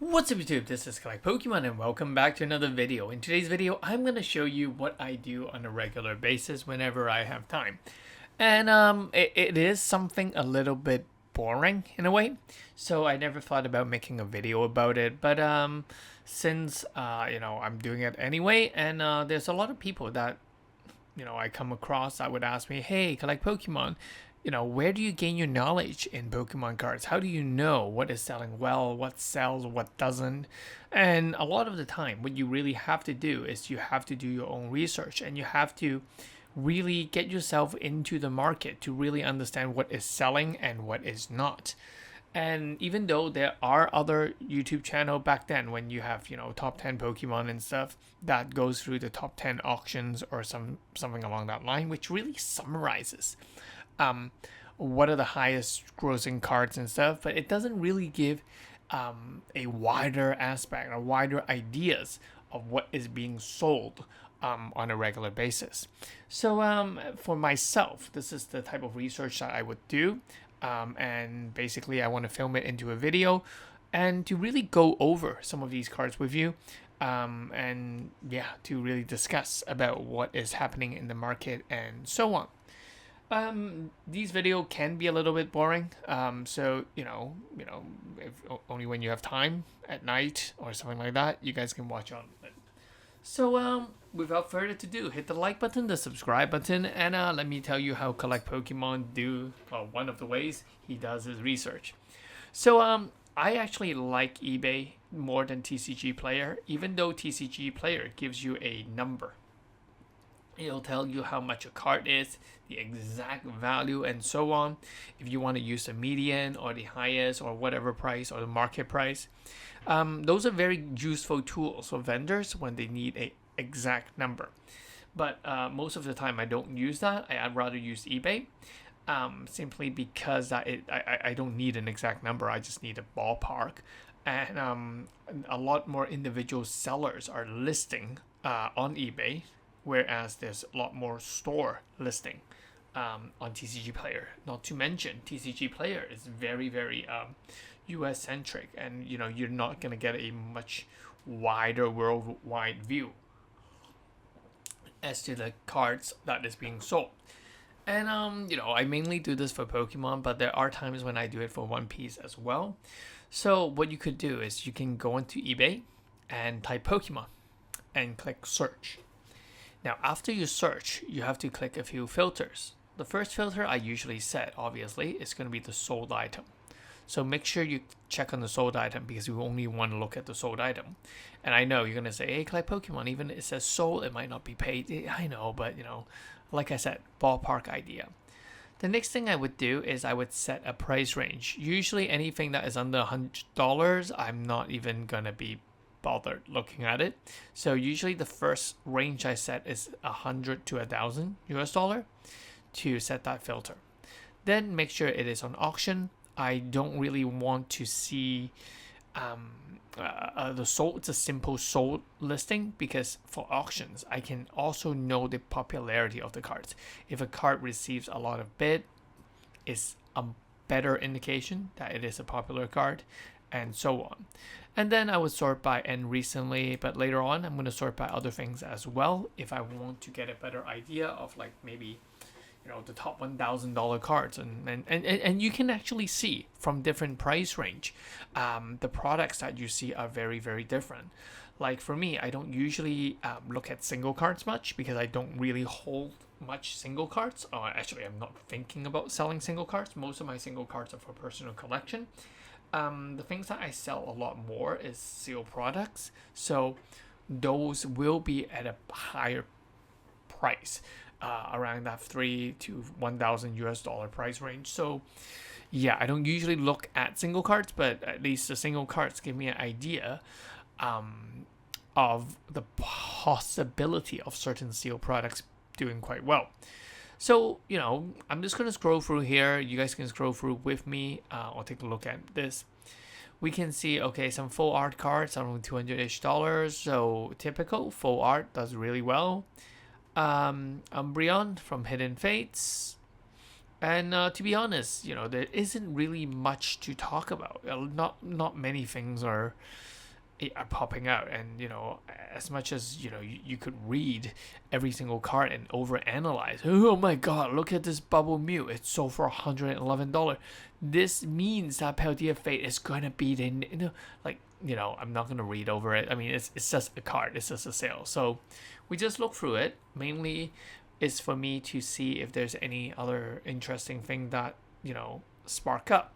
What's up YouTube, this is Collect Pokemon and welcome back to another video. In today's video, I'm going to show you what I do on a regular basis whenever I have time. And it is something a little bit boring in a way, so I never thought about making a video about it. But since I'm doing it anyway, and there's a lot of people that I come across that would ask me, hey, Collect Pokemon, where do you gain your knowledge in Pokemon cards? How do you know what is selling well, what sells, what doesn't? And a lot of the time, what you really have to do is you have to do your own research, and you have to really get yourself into the market to really understand what is selling and what is not. And even though there are other YouTube channel back then when you have, top 10 Pokemon and stuff that goes through the top 10 auctions or something along that line, which really summarizes what are the highest grossing cards and stuff, but it doesn't really give a wider aspect or wider ideas of what is being sold on a regular basis. So for myself, this is the type of research that I would do, and basically I want to film it into a video and to really go over some of these cards with you, and to really discuss about what is happening in the market and so on. These videos can be a little bit boring. So if only when you have time at night or something like that, you guys can watch on it. So without further ado, hit the like button, the subscribe button, and let me tell you how Collect Pokemon do. Well, one of the ways he does his research. So I actually like eBay more than TCG Player, even though TCG Player gives you a number. It'll tell you how much a card is, the exact value, and so on. If you want to use the median or the highest or whatever price or the market price, those are very useful tools for vendors when they need a exact number. But most of the time, I don't use that. I'd rather use eBay, simply because I don't need an exact number. I just need a ballpark, and a lot more individual sellers are listing on eBay, whereas there's a lot more store listing on TCG Player. Not to mention, TCG Player is very, very US centric, and you're not gonna get a much wider worldwide view as to the cards that is being sold. And I mainly do this for Pokemon, but there are times when I do it for One Piece as well. So what you could do is you can go into eBay and type Pokemon and click search. Now, after you search, you have to click a few filters. The first filter I usually set, obviously, is going to be the sold item. So make sure you check on the sold item, because you only want to look at the sold item. And I know you're going to say, hey, Collect Pokemon, even if it says sold, it might not be paid. I know, but, like I said, ballpark idea. The next thing I would do is I would set a price range. Usually anything that is under $100, I'm not even going to be bothered looking at it. So usually the first range I set is $100 to $1,000 to set that filter. Then make sure it is on auction. I don't really want to see the sold. It's a simple sold listing, because for auctions I can also know the popularity of the cards. If a card receives a lot of bid, it's a better indication that it is a popular card, and so on. And then I would sort by end recently, but later on I'm going to sort by other things as well if I want to get a better idea of, like, maybe the top $1,000 cards, and you can actually see from different price range, the products that you see are very, very different. Like for me, I don't usually look at single cards much, because I don't really hold much single cards. Actually, I'm not thinking about selling single cards. Most of my single cards are for personal collection. The things that I sell a lot more is sealed products, so those will be at a higher price, around that $3,000 to $1,000 price range. So yeah, I don't usually look at single cards, but at least the single cards give me an idea of the possibility of certain sealed products doing quite well. So, I'm just going to scroll through here. You guys can scroll through with me. I'll take a look at this. We can see, okay, some full art cards around $200-ish. So typical full art does really well. Umbreon from Hidden Fates. And to be honest, there isn't really much to talk about. Not many things are popping out, and as much as you could read every single card and overanalyze. Oh my god, look at this bubble Mew, it's sold for $111. This means that Peltier Fate is gonna be the I'm not gonna read over it. I mean, it's just a card, it's just a sale, so we just look through it. Mainly is for me to see if there's any other interesting thing that spark up.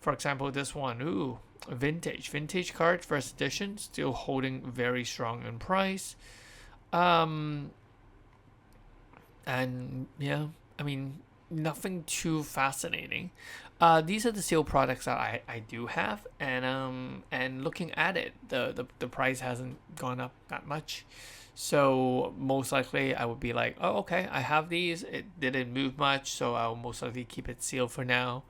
For example, this one, vintage card, first edition, still holding very strong in price. And yeah, I mean, nothing too fascinating. These are the seal products that I do have, and looking at it, the price hasn't gone up that much. So most likely I would be like, oh, okay, I have these. It didn't move much, so I'll most likely keep it sealed for now,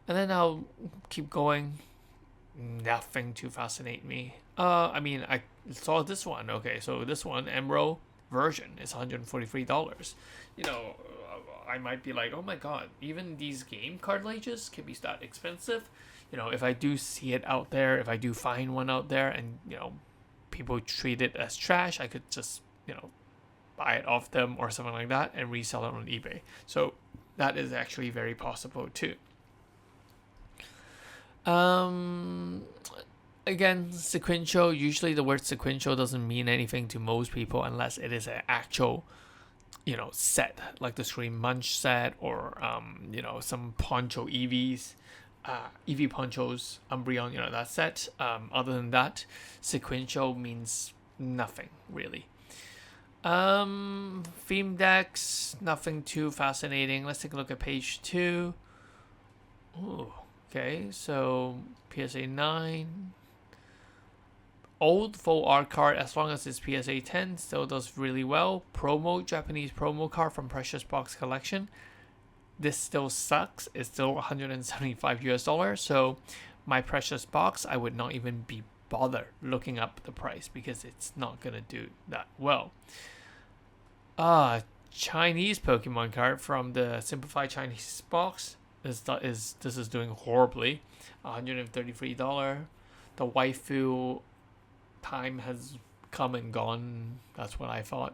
and then I'll keep going. Nothing to fascinate me. I mean, I saw this one. Okay, so this one, Emerald version, is $143. I might be like, oh my god, even these game cartilages can be that expensive. If I do see it out there, if I do find one out there, and people treat it as trash, I could just buy it off them or something like that and resell it on eBay. So that is actually very possible too. Again, sequential. Usually the word sequential doesn't mean anything to most people unless it is an actual set, like the Scream Munch set, or some poncho EVs, EV ponchos, Umbreon, that set. Other than that, sequential means nothing really. Theme decks, nothing too fascinating. Let's take a look at page 2. Ooh. Okay, so PSA 9. Old full art card, as long as it's PSA 10, still does really well. Japanese promo card from Precious Box Collection. This still sucks. It's still $175. So my Precious Box, I would not even be bothered looking up the price because it's not gonna do that well. Chinese Pokemon card from the Simplified Chinese box. This is doing horribly. $133. The waifu time has come and gone. That's what I thought.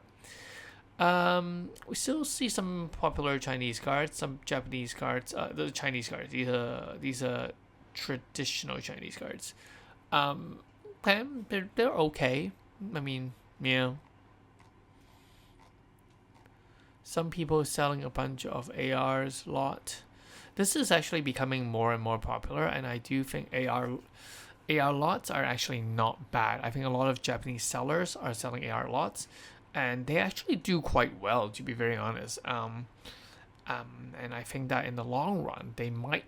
We still see some popular Chinese cards, some Japanese cards. The Chinese cards. These are traditional Chinese cards. They're okay. I mean, yeah. Some people selling a bunch of ARs lot. This is actually becoming more and more popular, and I do think AR lots are actually not bad. I think a lot of Japanese sellers are selling AR lots, and they actually do quite well, to be very honest. And I think that in the long run, they might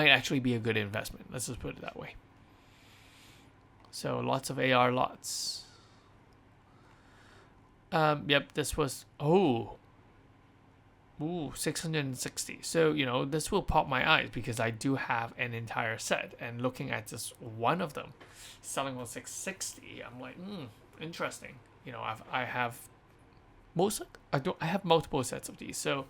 actually be a good investment. Let's just put it that way. So lots of AR lots. Yep, this was 660. So this will pop my eyes because I do have an entire set, and looking at just one of them selling for 660, I'm like, interesting. I have multiple sets of these, so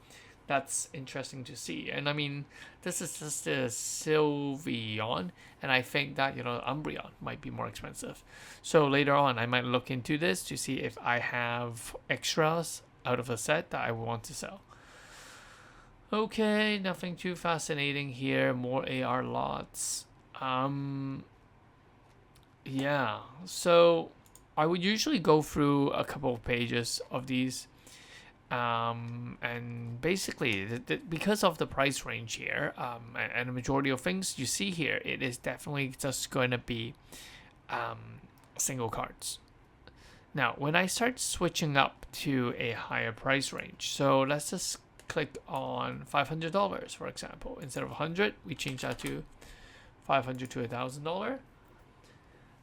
that's interesting to see. And I mean, this is just a Sylveon, and I think that Umbreon might be more expensive. So later on, I might look into this to see if I have extras out of a set that I want to sell. Okay, nothing too fascinating here. More AR lots. Yeah. So I would usually go through a couple of pages of these. And basically, because of the price range here, and the majority of things you see here, it is definitely just going to be single cards. Now, when I start switching up to a higher price range, so let's just click on $500, for example. Instead of 100, we change that to $500 to $1,000.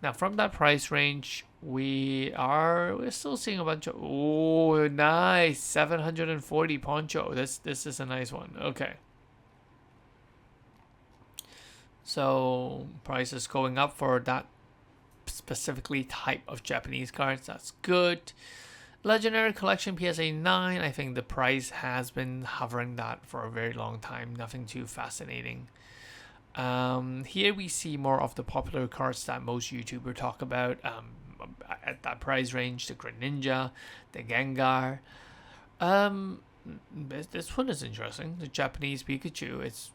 Now, from that price range, we're still seeing a bunch of nice 740 poncho. This is a nice one. Okay. So price is going up for that specifically type of Japanese cards. That's good. Legendary Collection PSA 9. I think the price has been hovering that for a very long time. Nothing too fascinating. Here we see more of the popular cards that most YouTubers talk about. At that price range, the Greninja, the Gengar. This one is interesting. The Japanese Pikachu. It's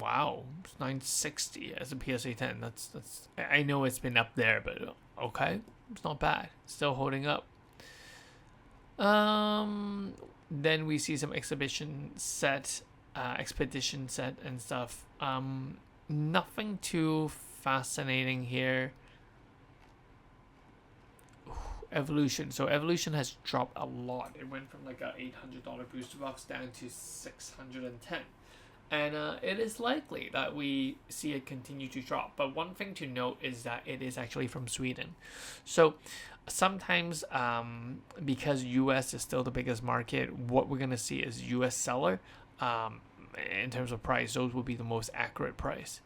wow, it's 960 as a PSA 10. That's. I know it's been up there, but okay, it's not bad. Still holding up. Then we see some expedition set and stuff. Nothing too fascinating here. Evolution. So Evolution has dropped a lot. It went from like a $800 booster box down to $610. And it is likely that we see it continue to drop. But one thing to note is that it is actually from Sweden. So sometimes because US is still the biggest market, what we're going to see is US seller. In terms of price, those will be the most accurate price.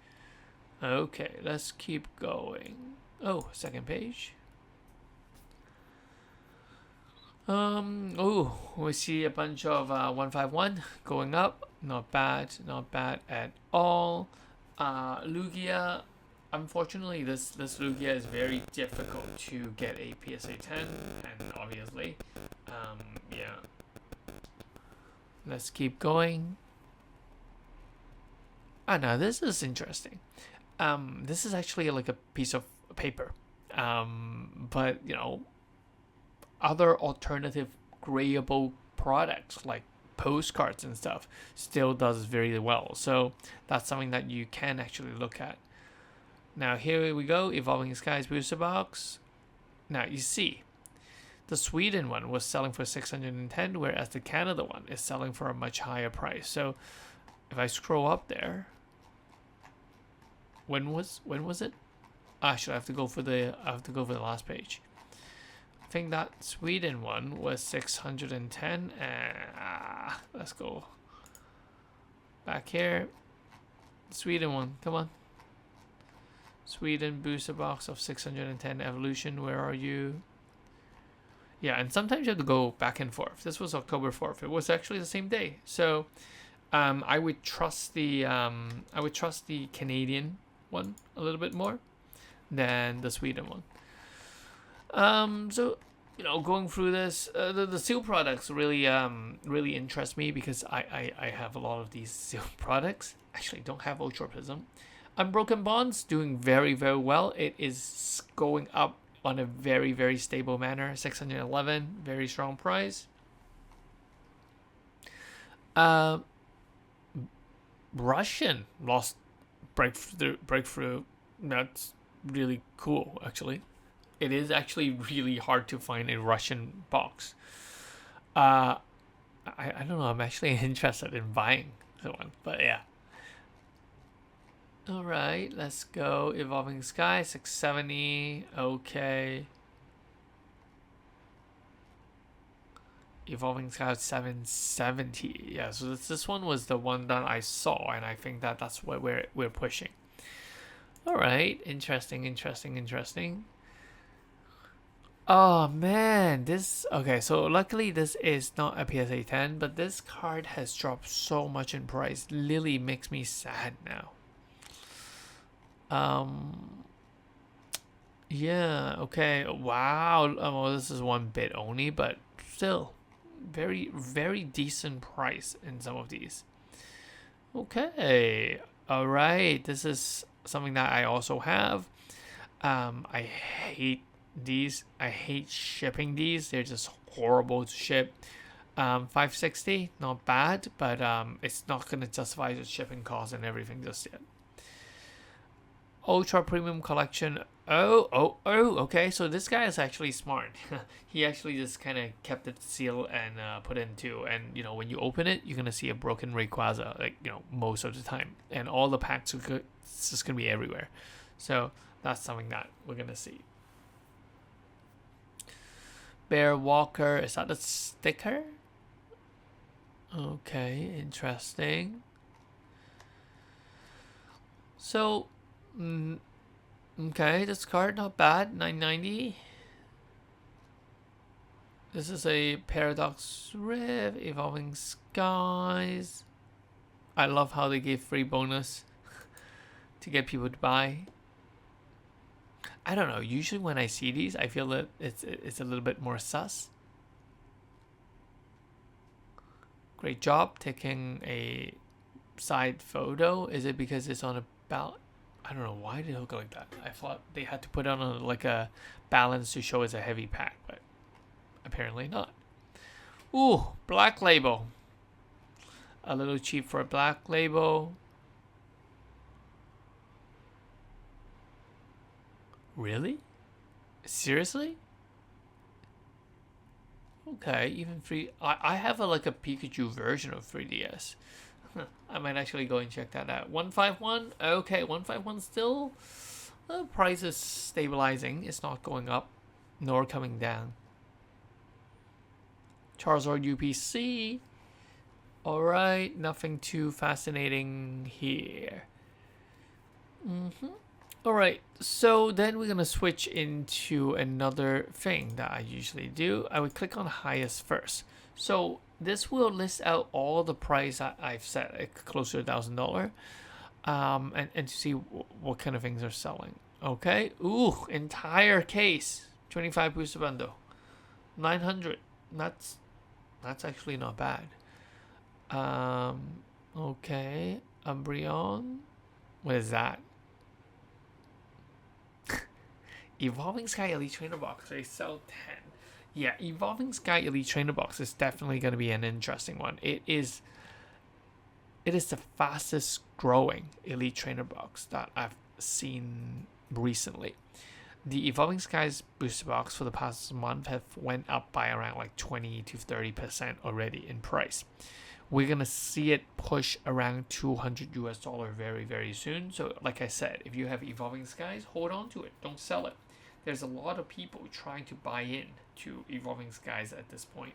Okay, let's keep going. Oh, second page. Oh, we see a bunch of 151 going up. Not bad at all. Lugia, unfortunately, this Lugia is very difficult to get a PSA 10, and obviously, yeah. Let's keep going. Now this is interesting. This is actually like a piece of paper, but you know, other alternative grayable products like postcards and stuff still does very well. So that's something that you can actually look at. Now here we go, Evolving Skies booster box. Now you see, the Sweden one was selling for 610, whereas the Canada one is selling for a much higher price. So if I scroll up there, when was it? Actually, I have to go for the last page. I think that Sweden one was 610. Let's go back here. Sweden one, come on. Sweden booster box of 610 Evolution. Where are you? Yeah, and sometimes you have to go back and forth. This was October 4th. It was actually the same day. So I would trust the Canadian one a little bit more than the Sweden one. So you know, going through this, the seal products really really interest me because I have a lot of these seal products. Actually, don't have Ultra Prism. Unbroken Bonds doing very well. It is going up on a very stable manner. 611, very strong price. Russian lost breakthrough. That's really cool, actually. It is actually really hard to find a Russian box. I don't know. I'm actually interested in buying the one, but yeah. All right, let's go. Evolving Sky 670. Okay. Evolving Sky 770. Yeah, so this one was the one that I saw, and I think that's what we're pushing. All right, interesting. Oh man, okay, so luckily this is not a PSA 10, but this card has dropped so much in price. Lily makes me sad now. Yeah, okay. Wow. Well, this is one bit only, but still very decent price in some of these. Okay. All right. This is something that I also have. I hate these. I hate shipping these. They're just horrible to ship. 560, not bad, but it's not gonna justify the shipping costs and everything just yet. Ultra Premium Collection. Okay, so this guy is actually smart. He actually just kind of kept it sealed and put in two. And you know, when you open it, you're gonna see a broken Rayquaza, like, you know, most of the time, and all the packs are good. It's just gonna be everywhere. So that's something that we're gonna see. Bear Walker, is that a sticker? Okay, interesting. So, okay, this card not bad. 990. This is a Paradox Rift, Evolving Skies. I love how they gave free bonus to get people to buy. I don't know. Usually when I see these, I feel that it's a little bit more sus. Great job taking a side photo. Is it because it's on a ballot? I don't know why did it look like that. I thought they had to put it on like a balance to show it's a heavy pack, but apparently not. Ooh, Black Label. A little cheap for a Black Label. Really? Seriously? Okay, even free. I have like a Pikachu version of 3DS. I might actually go and check that out. 151. Okay, 151 still. The price is stabilizing. It's not going up, nor coming down. Charizard UPC. All right, nothing too fascinating here. All right, so then we're gonna switch into another thing that I usually do. I would click on highest first. So this will list out all the price I've set closer to $1,000, and to see what kind of things are selling. Okay, ooh, entire case, 25 booster bundle, 900. That's actually not bad. Okay, Umbreon. What is that? Evolving Sky Elite Trainer Box. They sell 10. Yeah, Evolving Sky Elite Trainer Box is definitely going to be an interesting one. It is the fastest growing Elite Trainer Box that I've seen recently. The Evolving Skies booster box for the past month have went up by around like 20 to 30% already in price. We're gonna see it push around $200 very, very soon. So like I said, if you have Evolving Skies, hold on to it. Don't sell it. There's a lot of people trying to buy in to Evolving Skies at this point.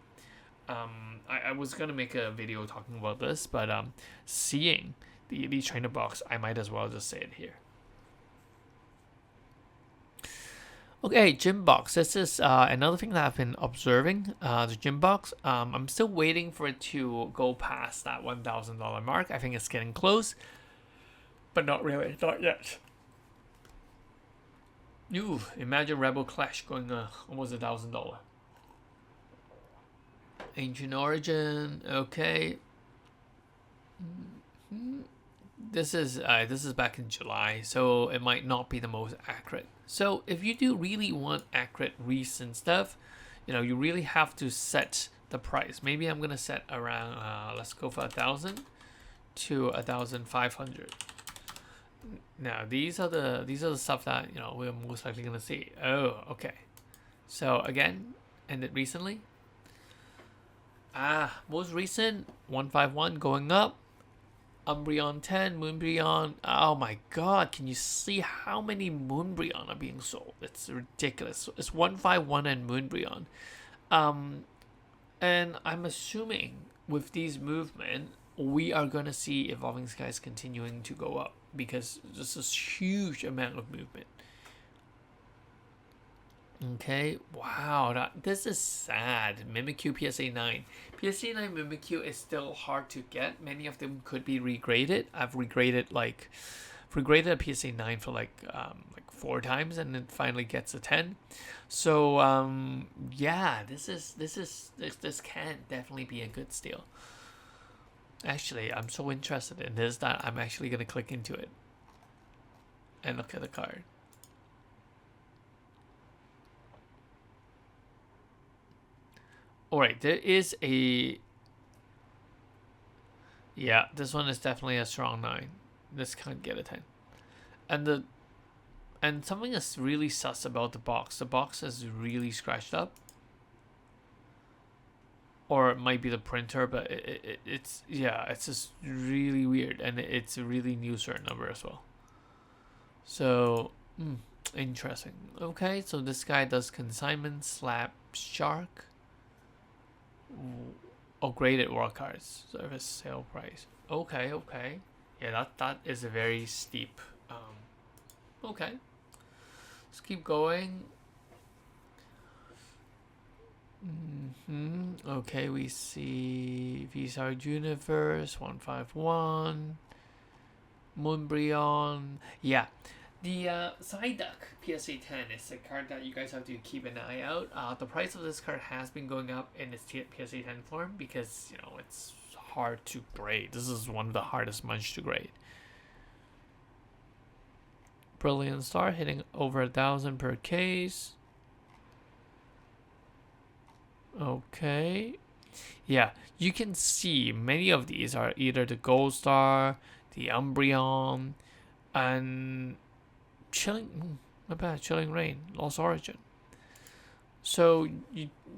I was gonna make a video talking about this, but seeing the Elite Trainer box, I might as well just say it here. Okay, gym box. This is another thing that I've been observing. The gym box. I'm still waiting for it to go past that $1,000 mark. I think it's getting close, but not really, not yet. Ooh, imagine Rebel Clash going almost $1,000. Ancient Origin. Okay. This is back in July, so it might not be the most accurate. So if you do really want accurate recent stuff, you really have to set the price. Maybe I'm gonna set around let's go for 1,000 to 1,500. Now these are the stuff that we're most likely gonna see. Oh, okay. So again, ended recently. Most recent 151 going up. Umbreon 10, Moonbreon. Oh my god, can you see how many Moonbreon are being sold? It's ridiculous. It's 151 and Moonbreon. And I'm assuming with these movement, we are going to see Evolving Skies continuing to go up because there's this huge amount of movement. Okay, wow, this is sad. Mimikyu PSA 9. PSA 9 Mimikyu is still hard to get. Many of them could be regraded. I've regraded a PSA 9 for like 4 times and it finally gets a 10. So yeah, this can definitely be a good steal. Actually, I'm so interested in this that I'm actually gonna click into it and look at the card. Alright, there is a... Yeah, this one is definitely a strong 9. This can't get a 10. And something that's really sus about the box. The box is really scratched up. Or it might be the printer, but it's just really weird. And it's a really new certain number as well. So, interesting. Okay, so this guy does consignment, slap, shark. Graded war cards, service sale price. Okay. Yeah, that is a very steep. Okay, let's keep going. Okay, we see Visa Universe 151, Moonbryon. Yeah, the Psyduck PSA 10 is a card that you guys have to keep an eye out. The price of this card has been going up in its PSA 10 form because, you know, it's hard to grade. This is one of the hardest munch to grade. Brilliant Star hitting over 1,000 per case. Okay. Yeah, you can see many of these are either the Gold Star, the Umbreon, and not bad, Chilling Rain, Lost Origin. So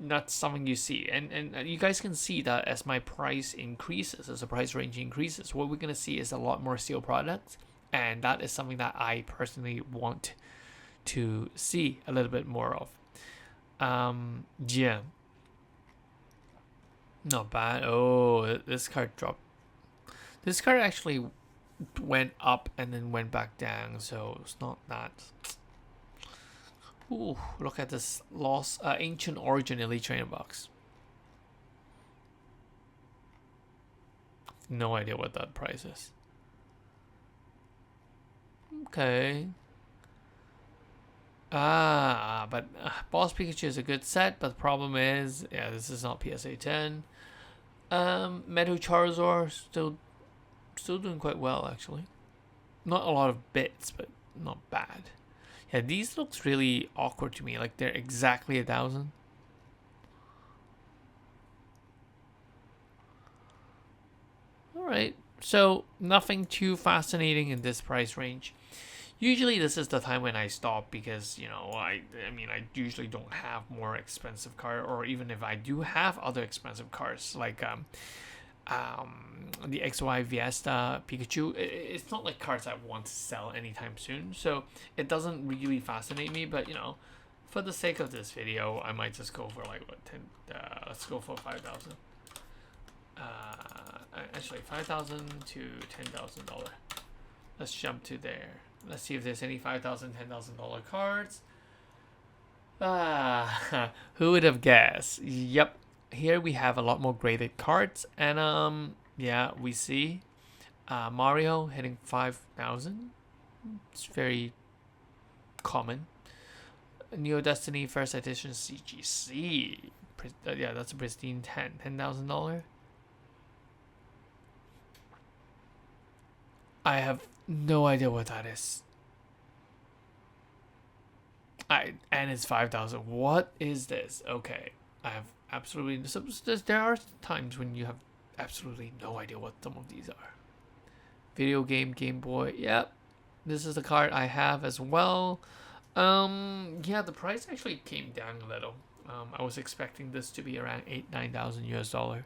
that's something you see, and you guys can see that as my price increases, as the price range increases, what we're gonna see is a lot more steel products, and that is something that I personally want to see a little bit more of. Yeah, not bad. Oh, this card dropped. This card actually went up and then went back down, so it's not that. Ooh, look at this lost ancient origin elite trainer box. No idea what that price is. Okay. But Boss Pikachu is a good set, but the problem is, yeah, this is not PSA 10. Meadow Charizard still doing quite well actually. Not a lot of bits, but not bad. Yeah, these looks really awkward to me. Like they're exactly 1,000. All right, so nothing too fascinating in this price range. Usually this is the time when I stop because, you know, I mean I usually don't have more expensive cars, or even if I do have other expensive cars like the XY Fiesta Pikachu, it's not like cards I want to sell anytime soon, so it doesn't really fascinate me. But you know, for the sake of this video, I might just go for like what 10. Let's go for 5,000. Actually, 5,000 to $10,000. Let's jump to there. Let's see if there's any $5,000, $10,000 cards. Who would have guessed? Yep. Here we have a lot more graded cards, and yeah, we see Mario hitting 5,000. It's very common. Neo Destiny First Edition CGC. Yeah, that's a pristine $10,000. I have no idea what that is. And it's 5,000. What is this? Okay, I have absolutely. There are times when you have absolutely no idea what some of these are. Video game, Game Boy. Yep, this is the card I have as well. Yeah, the price actually came down a little. I was expecting this to be around 8,000-9,000 US dollar.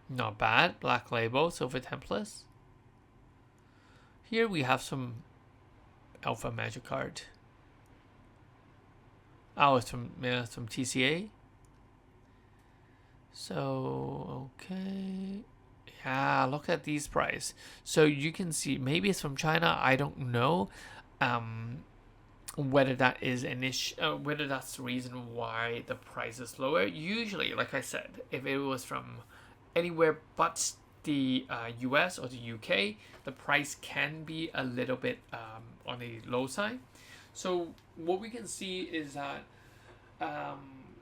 Not bad. Black Label, Silver Templars. Here we have some Alpha Magic card. Oh, it's from TCA. So okay, yeah. Look at these price. So you can see maybe it's from China. I don't know. Whether that is an issue, whether that's the reason why the price is lower. Usually, like I said, if it was from anywhere but the US or the UK, the price can be a little bit on the low side. So what we can see is that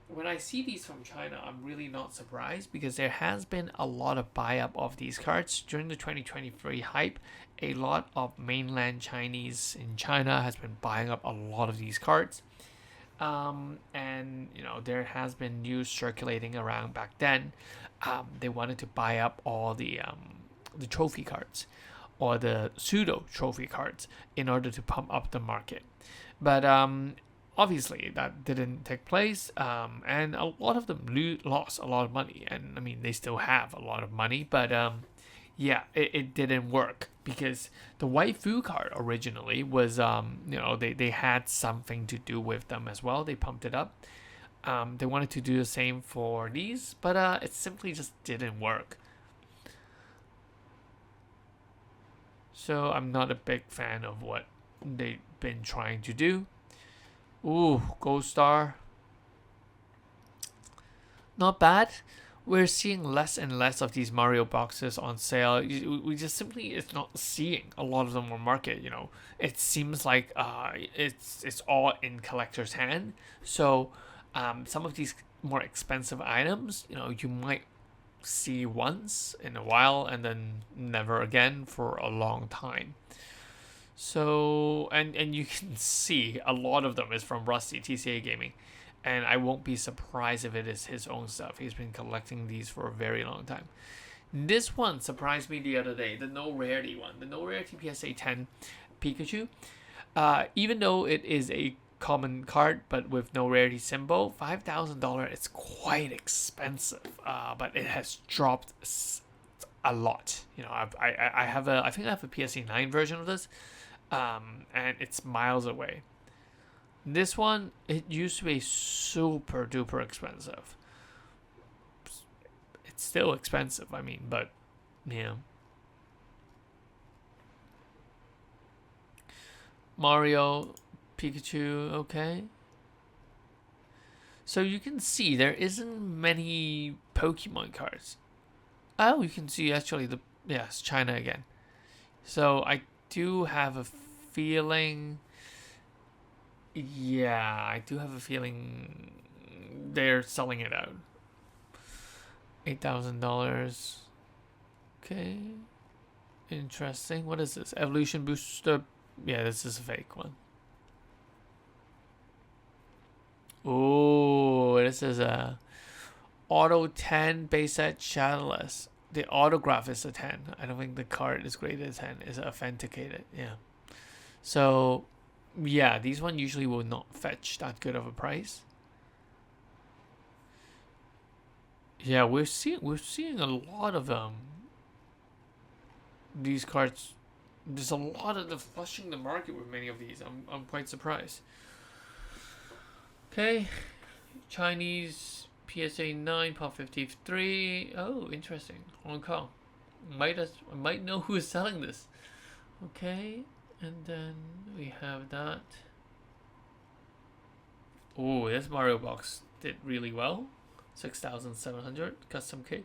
when I see these from China, I'm really not surprised because there has been a lot of buy up of these cards during the 2023 hype. A lot of mainland Chinese in China has been buying up a lot of these cards. And you know, there has been news circulating around back then. They wanted to buy up all the trophy cards or the pseudo trophy cards in order to pump up the market. But obviously that didn't take place, and a lot of them lost a lot of money. And I mean, they still have a lot of money, but yeah, it didn't work because the waifu card originally was you know, they had something to do with them as well. They pumped it up. They wanted to do the same for these, but it simply just didn't work. So I'm not a big fan of what they've been trying to do. Ooh, Gold Star. Not bad. We're seeing less and less of these Mario boxes on sale. We just simply it's not seeing a lot of them on market. It seems like it's all in collector's hand. So some of these more expensive items, you might see once in a while and then never again for a long time. So and you can see a lot of them is from Rusty TCA Gaming, and I won't be surprised if it is his own stuff. He's been collecting these for a very long time. This one surprised me the other day, the no rarity one, the no rarity PSA 10 Pikachu. Even though it is a common card but with no rarity symbol, $5,000. It's quite expensive, but it has dropped a lot. I think I have a PSA 9 version of this, and it's miles away. This one, it used to be super duper expensive. It's still expensive, I mean, but yeah. Mario, Pikachu, okay. So you can see there isn't many Pokemon cards. Oh, you can see actually yes, China again. So I do have a feeling. Yeah, I do have a feeling they're selling it out. $8,000. Okay. Interesting. What is this? Evolution Booster. Yeah, this is a fake one. Oh, this is a Auto 10 base set Shadowless. The autograph is a 10. I don't think the card is graded as 10. It's authenticated. Yeah. So, yeah, these one usually will not fetch that good of a price. Yeah, we're seeing a lot of these cards. There's a lot of the flushing the market with many of these. I'm quite surprised. Okay, Chinese PSA 9 Pop 53. Oh, interesting. Hong Kong. I might know who is selling this. Okay, and then we have that. Oh, this Mario box did really well. 6,700 custom kit.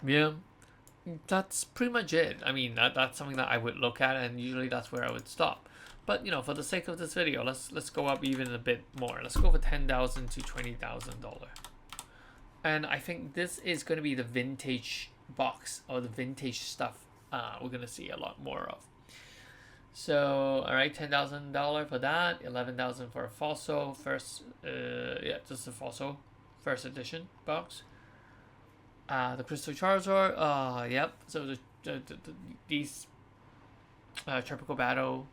Yeah, that's pretty much it. I mean, that's something that I would look at, and usually that's where I would stop. But for the sake of this video, let's go up even a bit more. Let's go for $10,000 to $20,000. And I think this is going to be the vintage box or the vintage stuff we're going to see a lot more of. So, all right, $10,000 for that, $11,000 for a fossil first. Yeah, just a fossil first edition box. The Crystal Charizard. Yep. So these Tropical Battle,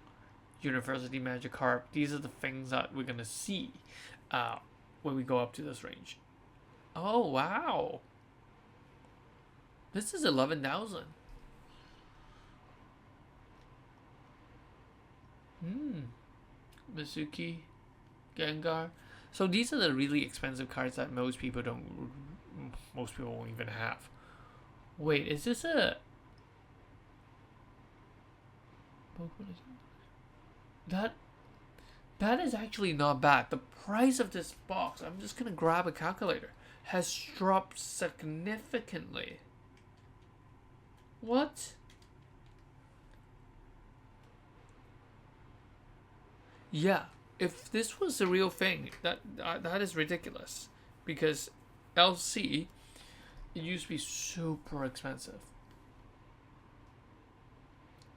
University Magikarp. These are the things that we're gonna see when we go up to this range. Oh wow! This is 11,000. Mizuki, Gengar. So these are the really expensive cards that most people won't even have. Wait, is this a that is actually not bad. The price of this box, I'm just gonna grab a calculator, has dropped significantly. What? Yeah, if this was the real thing, that is ridiculous, because LC, it used to be super expensive.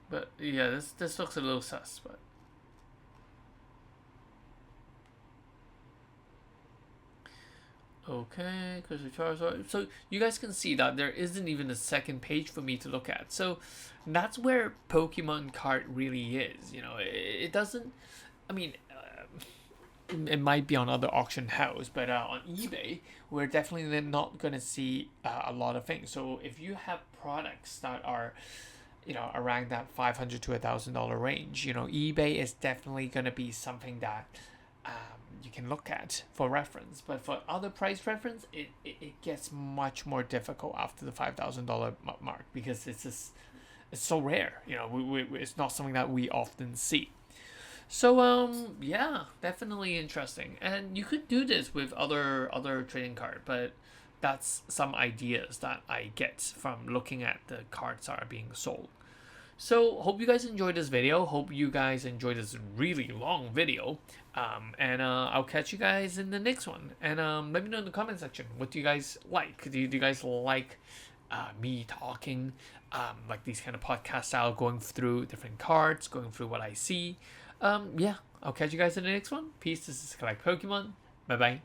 But yeah, this looks a little sus, but okay, because the Charizard. So you guys can see that there isn't even a second page for me to look at. So that's where Pokemon card really is. It doesn't. I mean, it might be on other auction house, but on eBay, we're definitely not gonna see a lot of things. So if you have products that are, around that $500 to $1,000 range, eBay is definitely gonna be something that you can look at for reference. But for other price reference, it gets much more difficult after the $5,000 mark, because it's so rare. It's not something that we often see. So yeah, definitely interesting. And you could do this with other trading card, but that's some ideas that I get from looking at the cards that are being sold. So hope you guys enjoyed this video. Hope you guys enjoyed this really long video. And I'll catch you guys in the next one. And let me know in the comment section, what do you guys like? Do you guys like me talking like these kind of podcast style, going through different cards, going through what I see? Yeah, I'll catch you guys in the next one. Peace. This is Collect Pokemon. Bye bye.